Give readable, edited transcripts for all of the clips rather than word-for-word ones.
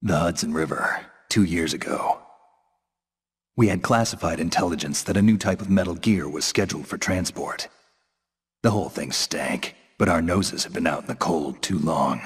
The Hudson River, 2 years ago. We had classified intelligence that a new type of metal gear was scheduled for transport. The whole thing stank, but our noses had been out in the cold too long.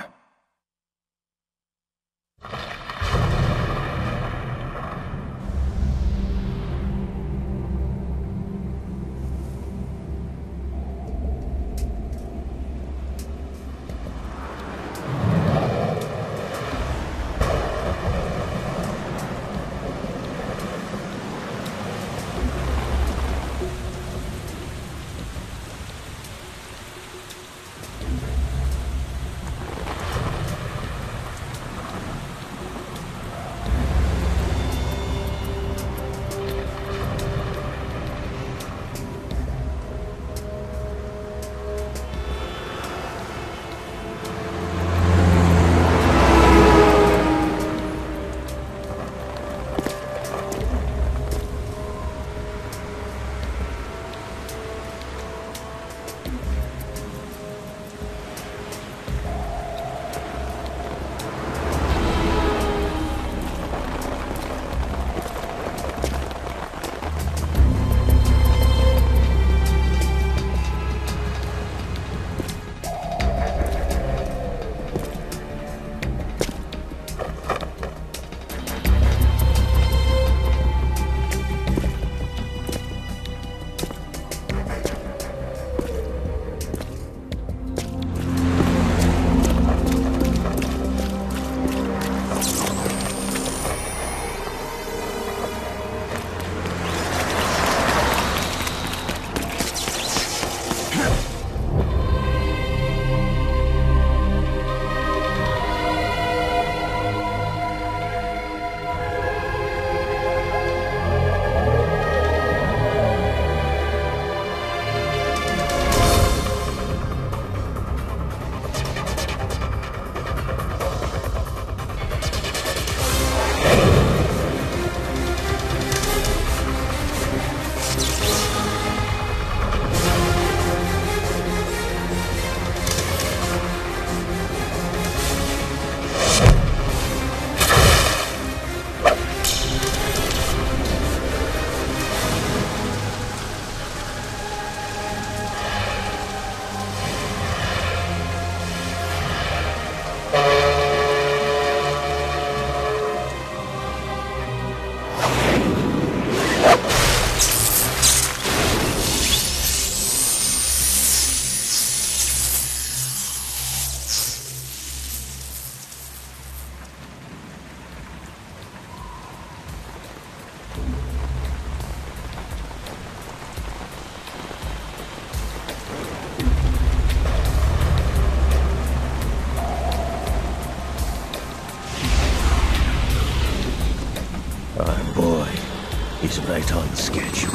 He's right on schedule.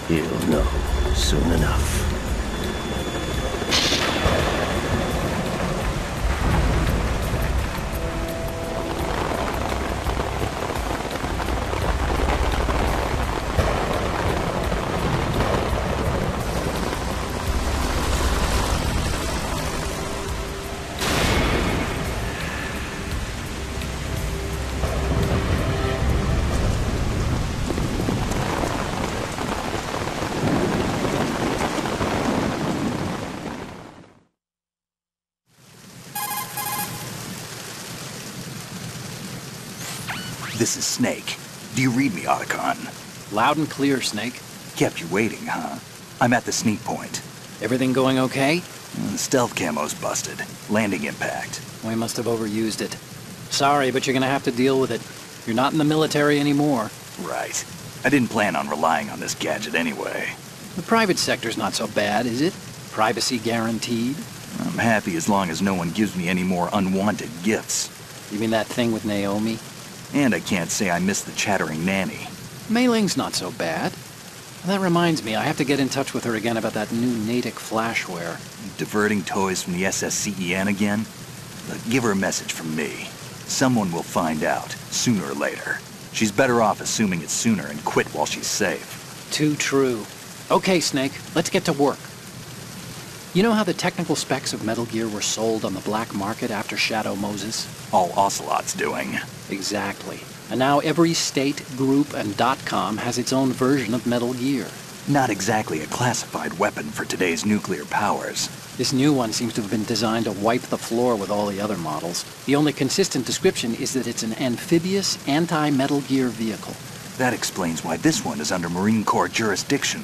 He'll know soon enough. This is Snake. Do you read me, Otacon? Loud and clear, Snake. Kept you waiting, huh? I'm at the sneak point. Everything going okay? The stealth camo's busted. Landing impact. We must have overused it. Sorry, but you're gonna have to deal with it. You're not in the military anymore. Right. I didn't plan on relying on this gadget anyway. The private sector's not so bad, is it? Privacy guaranteed? I'm happy as long as no one gives me any more unwanted gifts. You mean that thing with Naomi? And I can't say I miss the chattering nanny. Mei Ling's not so bad. That reminds me, I have to get in touch with her again about that new Natick flashware. Diverting toys from the SSCEN again? Look, give her a message from me. Someone will find out, sooner or later. She's better off assuming it sooner and quit while she's safe. Too true. Okay, Snake, let's get to work. You know how the technical specs of Metal Gear were sold on the black market after Shadow Moses? All Ocelot's doing. Exactly. And now every state, group, and .com has its own version of Metal Gear. Not exactly a classified weapon for today's nuclear powers. This new one seems to have been designed to wipe the floor with all the other models. The only consistent description is that it's an amphibious, anti-Metal Gear vehicle. That explains why this one is under Marine Corps jurisdiction.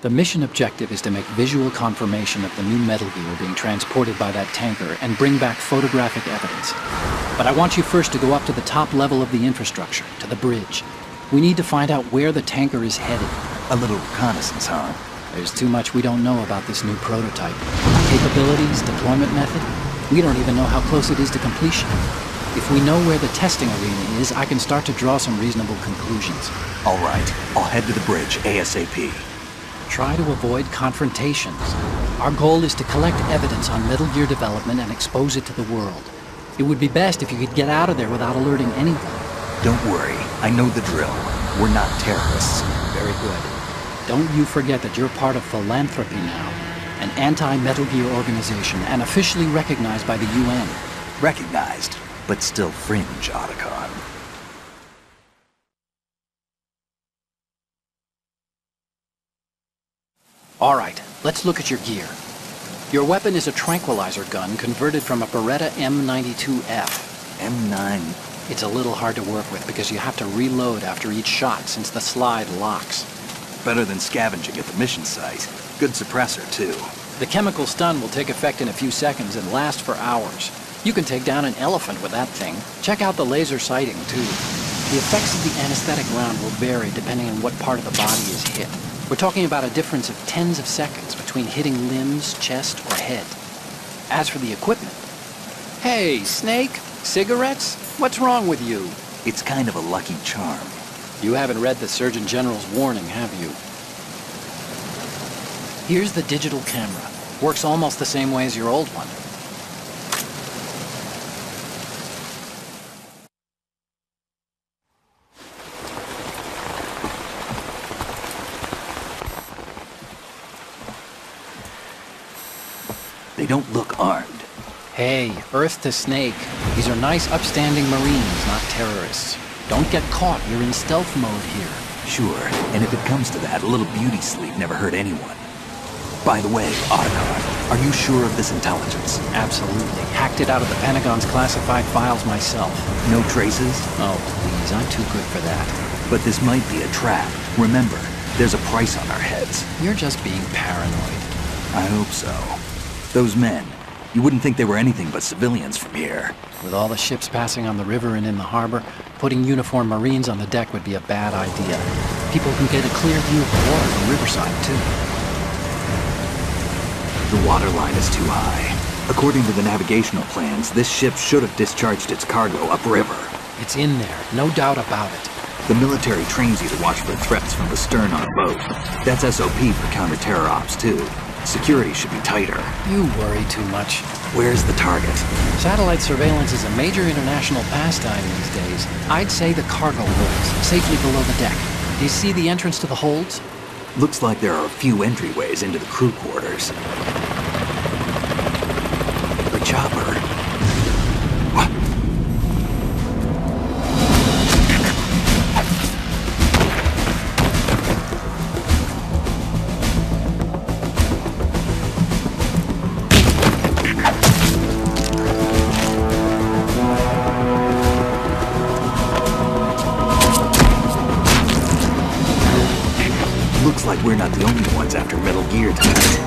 The mission objective is to make visual confirmation of the new Metal Gear being transported by that tanker and bring back photographic evidence. But I want you first to go up to the top level of the infrastructure, to the bridge. We need to find out where the tanker is headed. A little reconnaissance, huh? There's too much we don't know about this new prototype. Capabilities, deployment method. We don't even know how close it is to completion. If we know where the testing arena is, I can start to draw some reasonable conclusions. All right, I'll head to the bridge ASAP. Try to avoid confrontations. Our goal is to collect evidence on Metal Gear development and expose it to the world. It would be best if you could get out of there without alerting anyone. Don't worry, I know the drill. We're not terrorists. Very good. Don't you forget that you're part of Philanthropy now, an anti-Metal Gear organization and officially recognized by the UN. Recognized, but still fringe, Otacon. All right, let's look at your gear. Your weapon is a tranquilizer gun converted from a Beretta M92F. M9. It's a little hard to work with because you have to reload after each shot since the slide locks. Better than scavenging at the mission site. Good suppressor, too. The chemical stun will take effect in a few seconds and last for hours. You can take down an elephant with that thing. Check out the laser sighting, too. The effects of the anesthetic round will vary depending on what part of the body is hit. We're talking about a difference of tens of seconds between hitting limbs, chest, or head. As for the equipment... Hey, Snake? Cigarettes? What's wrong with you? It's kind of a lucky charm. You haven't read the Surgeon General's warning, have you? Here's the digital camera. Works almost the same way as your old one. They don't look armed. Hey, Earth to Snake. These are nice, upstanding Marines, not terrorists. Don't get caught. You're in stealth mode here. Sure, and if it comes to that, a little beauty sleep never hurt anyone. By the way, Otacon, are you sure of this intelligence? Absolutely. Hacked it out of the Pentagon's classified files myself. No traces? Oh, please, I'm too good for that. But this might be a trap. Remember, there's a price on our heads. You're just being paranoid. I hope so. Those men, you wouldn't think they were anything but civilians from here. With all the ships passing on the river and in the harbor, putting uniformed Marines on the deck would be a bad idea. People can get a clear view of the water from riverside, too. The water line is too high. According to the navigational plans, this ship should have discharged its cargo upriver. It's in there, no doubt about it. The military trains you to watch for threats from the stern on a boat. That's SOP for counter-terror ops, too. Security should be tighter. You worry too much. Where's the target? Satellite surveillance is a major international pastime these days. I'd say the cargo holds, safely below the deck. Do you see the entrance to the holds? Looks like there are a few entryways into the crew quarters. The chopper. What? Looks like we're not the only ones after Metal Gear tonight.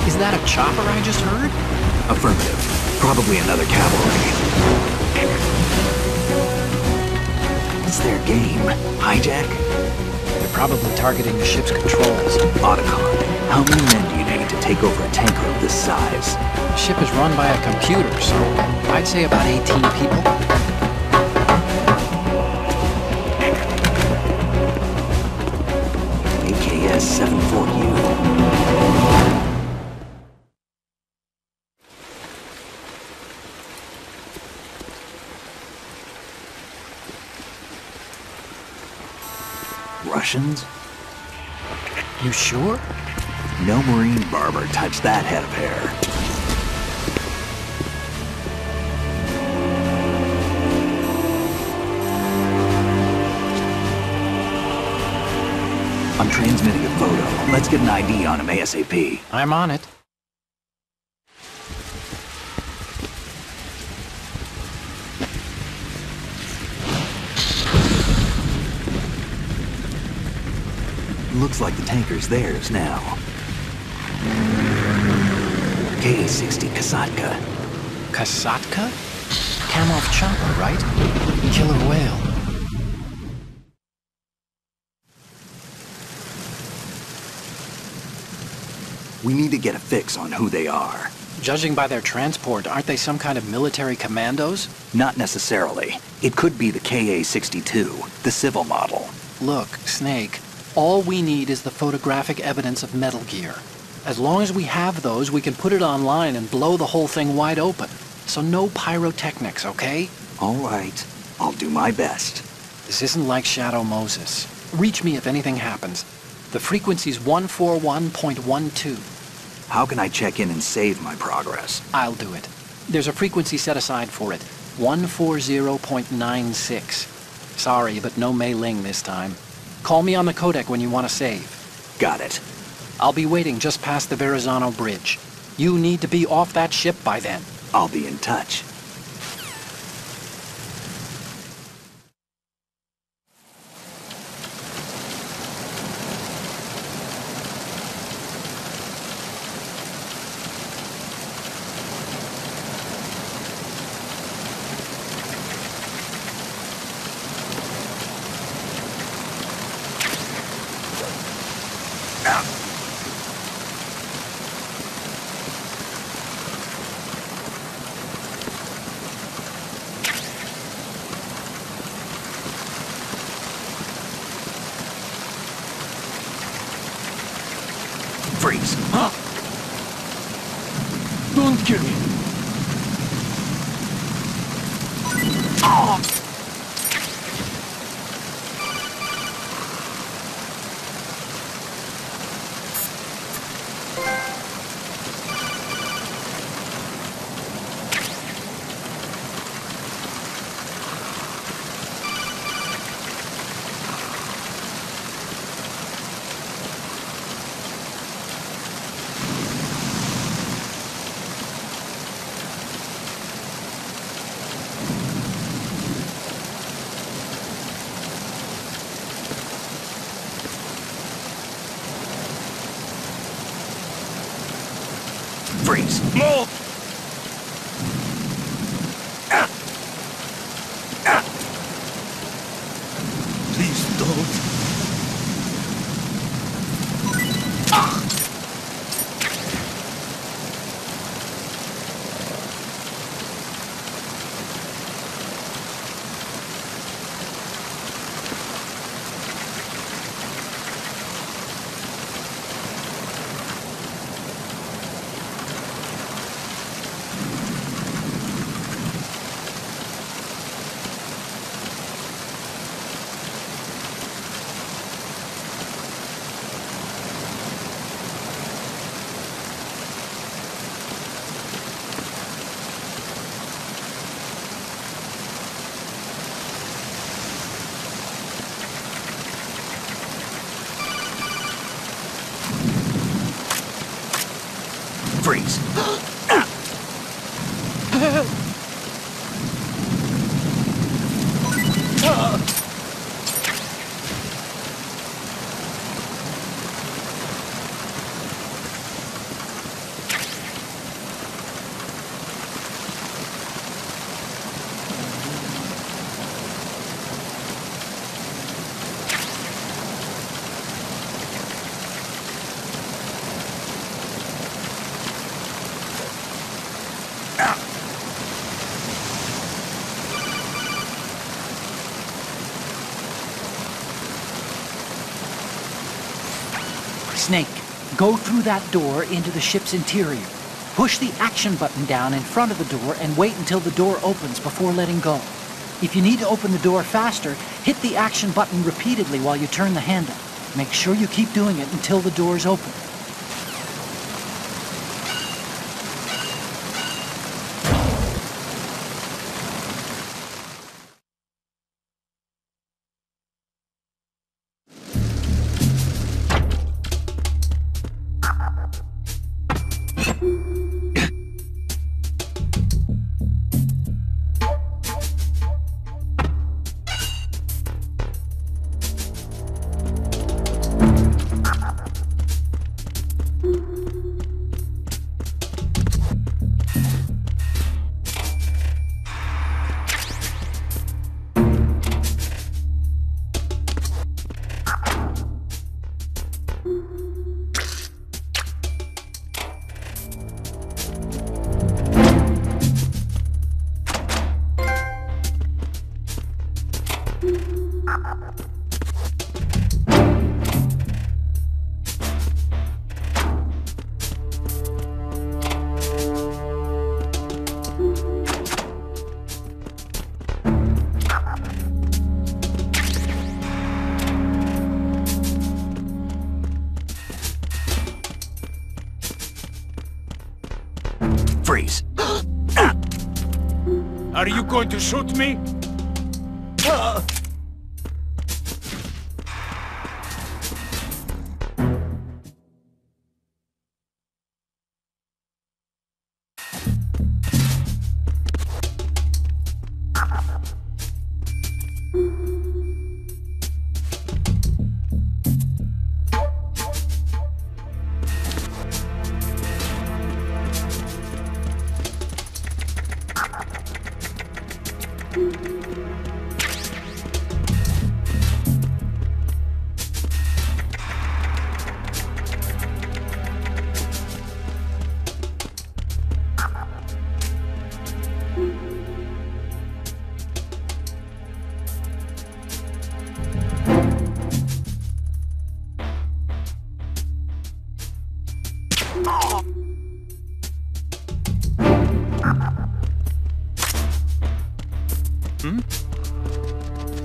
Is that a chopper I just heard? Affirmative. Probably another cavalry. What's their game? Hijack? They're probably targeting the ship's controls. Otacon, how many men do you need to take over a tanker of this size? The ship is run by a computer, so I'd say about 18 people. AKS 74U. Russians? You sure? No Marine barber touched that head of hair. I'm transmitting a photo. Let's get an ID on him ASAP. I'm on it. Looks like the tanker's theirs now. K-60 Kasatka. Kasatka? Kamov chopper, right? Killer whale. We need to get a fix on who they are. Judging by their transport, aren't they some kind of military commandos? Not necessarily. It could be the KA-62, the civil model. Look, Snake, all we need is the photographic evidence of Metal Gear. As long as we have those, we can put it online and blow the whole thing wide open. So no pyrotechnics, okay? All right. I'll do my best. This isn't like Shadow Moses. Reach me if anything happens. The frequency's 141.12. How can I check in and save my progress? I'll do it. There's a frequency set aside for it. 140.96. Sorry, but no Mei Ling this time. Call me on the codec when you want to save. Got it. I'll be waiting just past the Verrazano Bridge. You need to be off that ship by then. I'll be in touch. Freeze! Huh? Don't kill me! Oh! Freeze! Move! Please don't. Freeze! Snake, go through that door into the ship's interior. Push the action button down in front of the door and wait until the door opens before letting go. If you need to open the door faster, hit the action button repeatedly while you turn the handle. Make sure you keep doing it until the door's open. Freeze. Are you going to shoot me?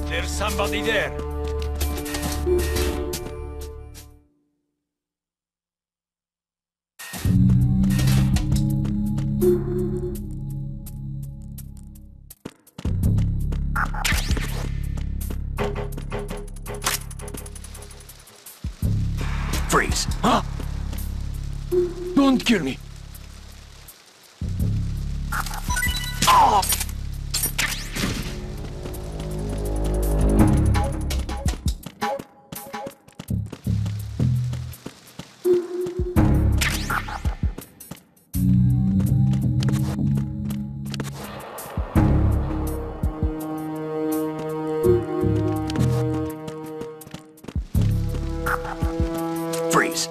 There's somebody there. Freeze. Huh? Don't kill me. Freeze.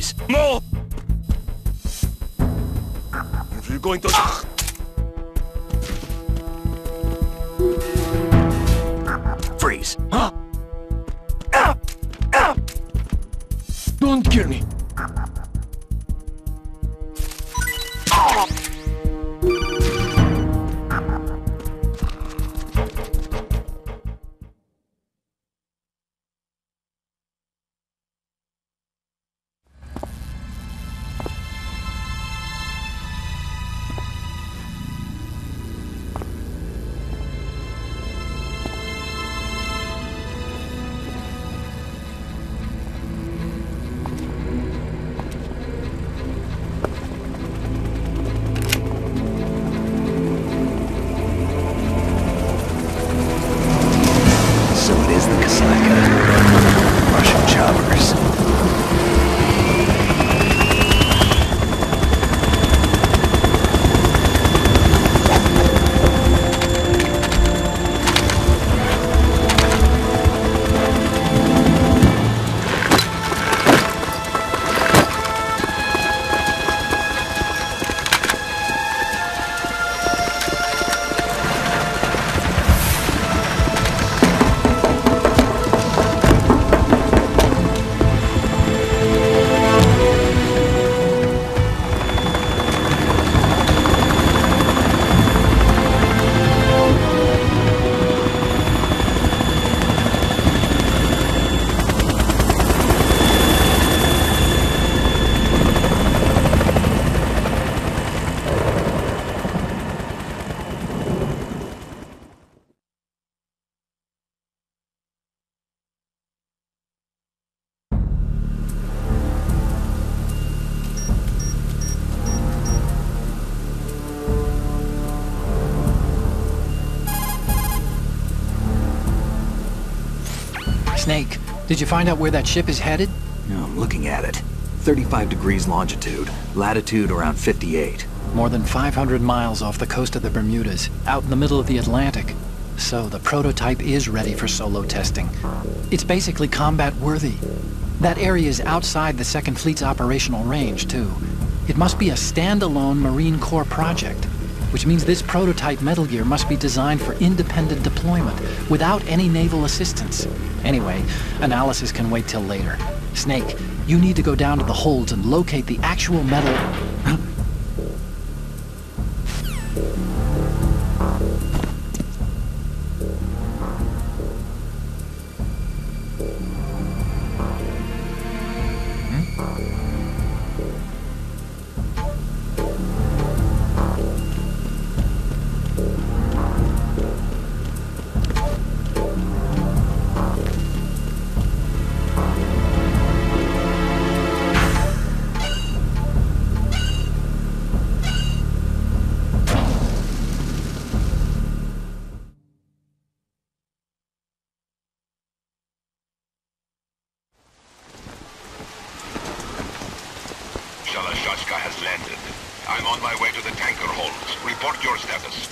Freeze! No! If you're going to... Freeze! Huh? Don't kill me! Snake, did you find out where that ship is headed? No, I'm looking at it. 35 degrees longitude, latitude around 58. More than 500 miles off the coast of the Bermudas, out in the middle of the Atlantic. So the prototype is ready for solo testing. It's basically combat-worthy. That area is outside the Second Fleet's operational range, too. It must be a standalone Marine Corps project, which means this prototype Metal Gear must be designed for independent deployment, without any naval assistance. Anyway, analysis can wait till later. Snake, you need to go down to the holds and locate the actual metal... has landed. I'm on my way to the tanker holds. Report your status.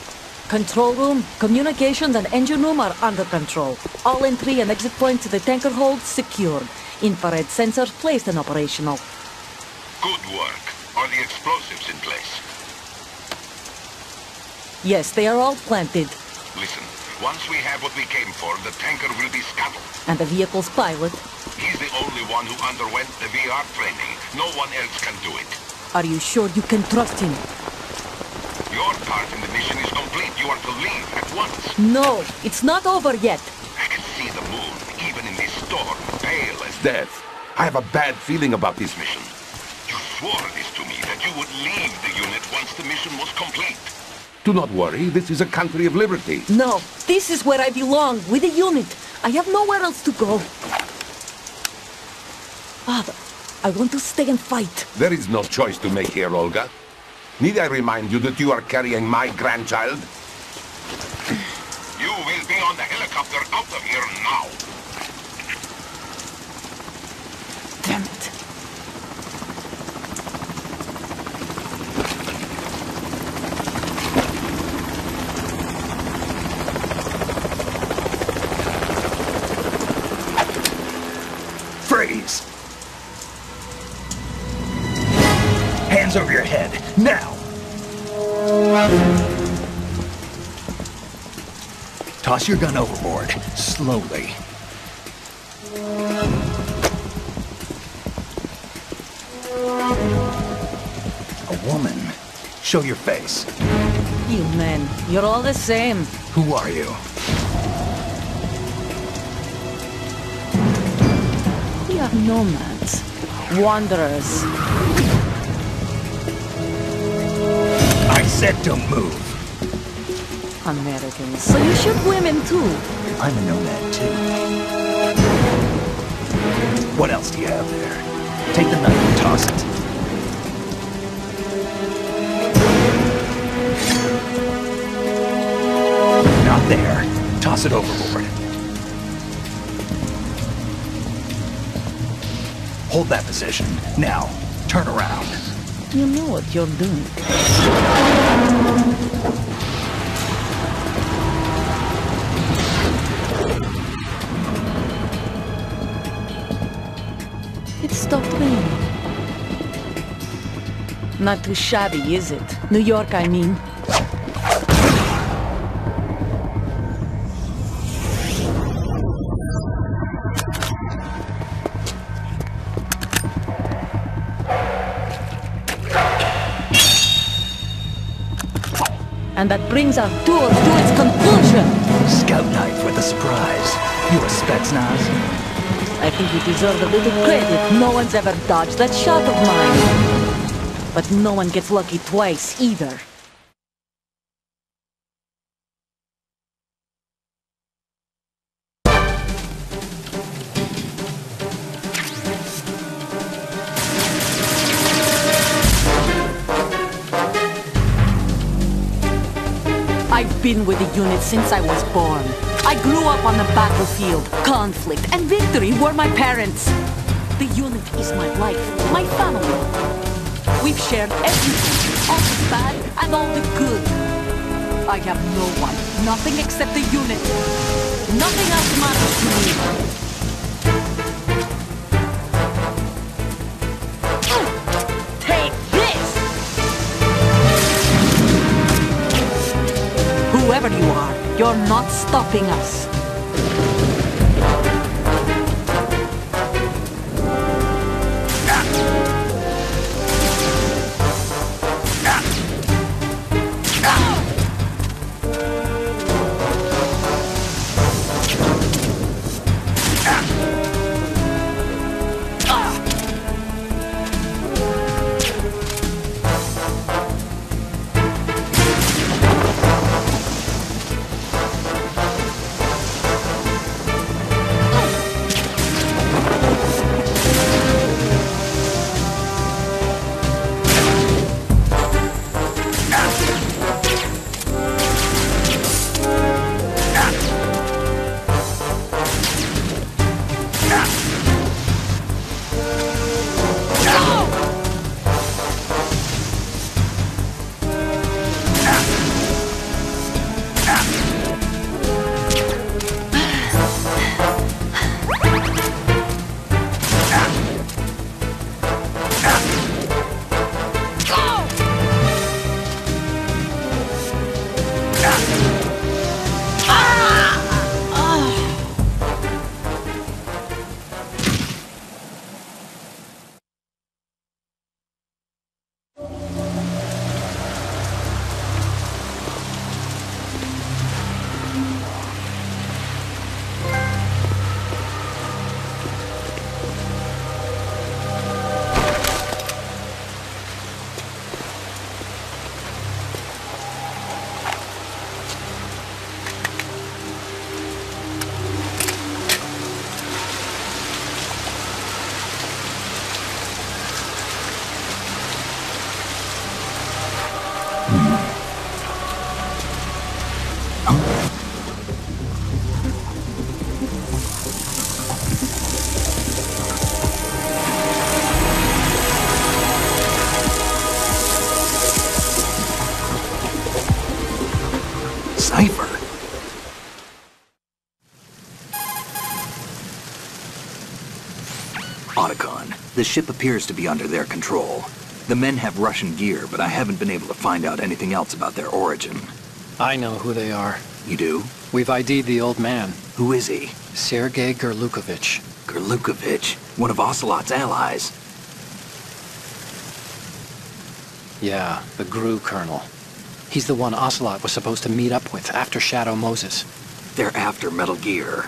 Control room, communications and engine room are under control. All entry and exit points to the tanker holds secured. Infrared sensors placed and operational. Good work. Are the explosives in place? Yes, they are all planted. Listen, once we have what we came for, the tanker will be scuttled. And the vehicle's pilot? He's the only one who underwent the VR training. No one else can do it. Are you sure you can trust him? Your part in the mission is complete. You are to leave at once. No, it's not over yet. I can see the moon, even in this storm, pale as death. I have a bad feeling about this mission. You swore this to me, that you would leave the unit once the mission was complete. Do not worry, this is a country of liberty. No, this is where I belong, with the unit. I have nowhere else to go. Father, I want to stay and fight. There is no choice to make here, Olga. Need I remind you that you are carrying my grandchild? You will be on the helicopter out of here now. Damn it. Freeze! Hands over your head, now! Toss your gun overboard, slowly. A woman. Show your face. You men, you're all the same. Who are you? We are nomads. Wanderers. I said don't move. Americans. So you shoot women too. I'm a nomad too. What else do you have there? Take the knife and toss it. Not there. Toss it overboard. Hold that position. Now, turn around. You know what you're doing. It stopped raining. Not too shabby, is it? New York, I mean. And that brings our tour to its conclusion. Scout knife with a surprise. You a Spetsnaz? I think you deserve a little credit. No one's ever dodged that shot of mine. But no one gets lucky twice, either. I've been with the unit since I was born. I grew up on the battlefield. Conflict and victory were my parents. The unit is my life, my family. We've shared everything, all the bad and all the good. I have no one, nothing except the unit. Nothing else matters to me. Take this! Whoever you are, you're not stopping us. The ship appears to be under their control. The men have Russian gear, but I haven't been able to find out anything else about their origin. I know who they are. You do? We've ID'd the old man, Who is he? Sergei Gerlukovich. Gerlukovich, one of Ocelot's allies. Yeah, the GRU colonel. He's the one Ocelot was supposed to meet up with after Shadow Moses. They're after Metal Gear.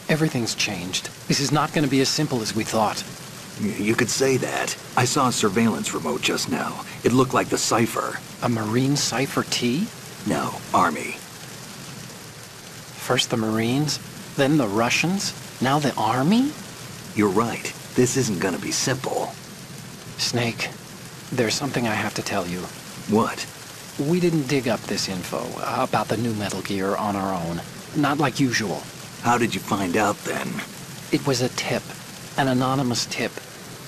Everything's changed. This is not going to be as simple as we thought. You could say that. I saw a surveillance remote just now. It looked like the Cypher. A Marine Cypher T? No, Army. First the Marines, then the Russians, now the Army? You're right. This isn't gonna be simple. Snake, there's something I have to tell you. What? We didn't dig up this info about the new Metal Gear on our own. Not like usual. How did you find out then? It was a tip. An anonymous tip.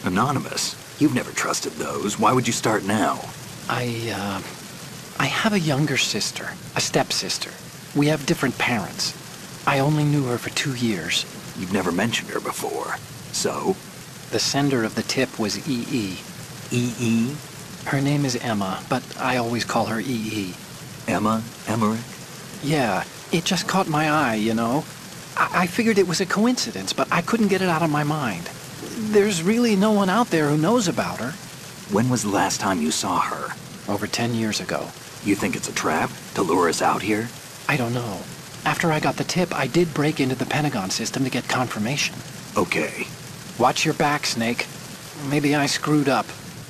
Anonymous? You've never trusted those. Why would you start now? I have a younger sister, a stepsister. We have different parents. I only knew her for 2 years. You've never mentioned her before. So? The sender of the tip was EE. EE? Her name is Emma, but I always call her EE. Emma? Emmerich? Yeah, it just caught my eye, you know? I figured it was a coincidence, but I couldn't get it out of my mind. There's really no one out there who knows about her. When was the last time you saw her? Over 10 years ago. You think it's a trap? To lure us out here? I don't know. After I got the tip, I did break into the Pentagon system to get confirmation. Okay. Watch your back, Snake. Maybe I screwed up.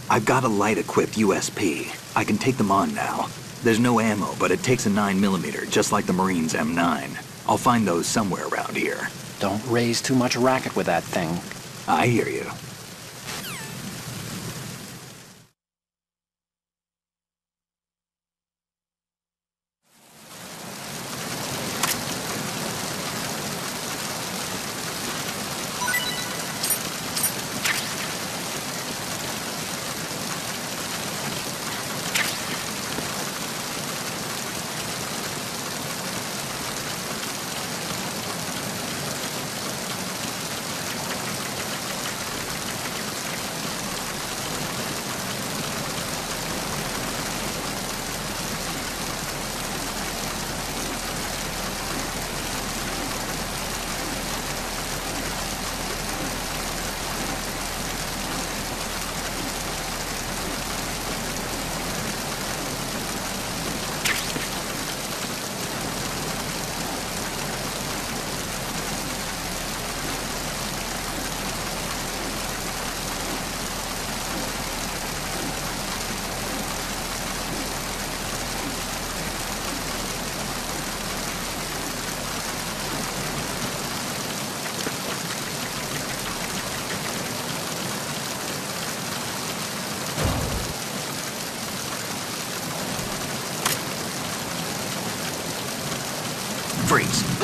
I've got a light-equipped USP. I can take them on now. There's no ammo, but it takes a 9mm, just like the Marines' M9. I'll find those somewhere around here. Don't raise too much racket with that thing. I hear you. Freeze.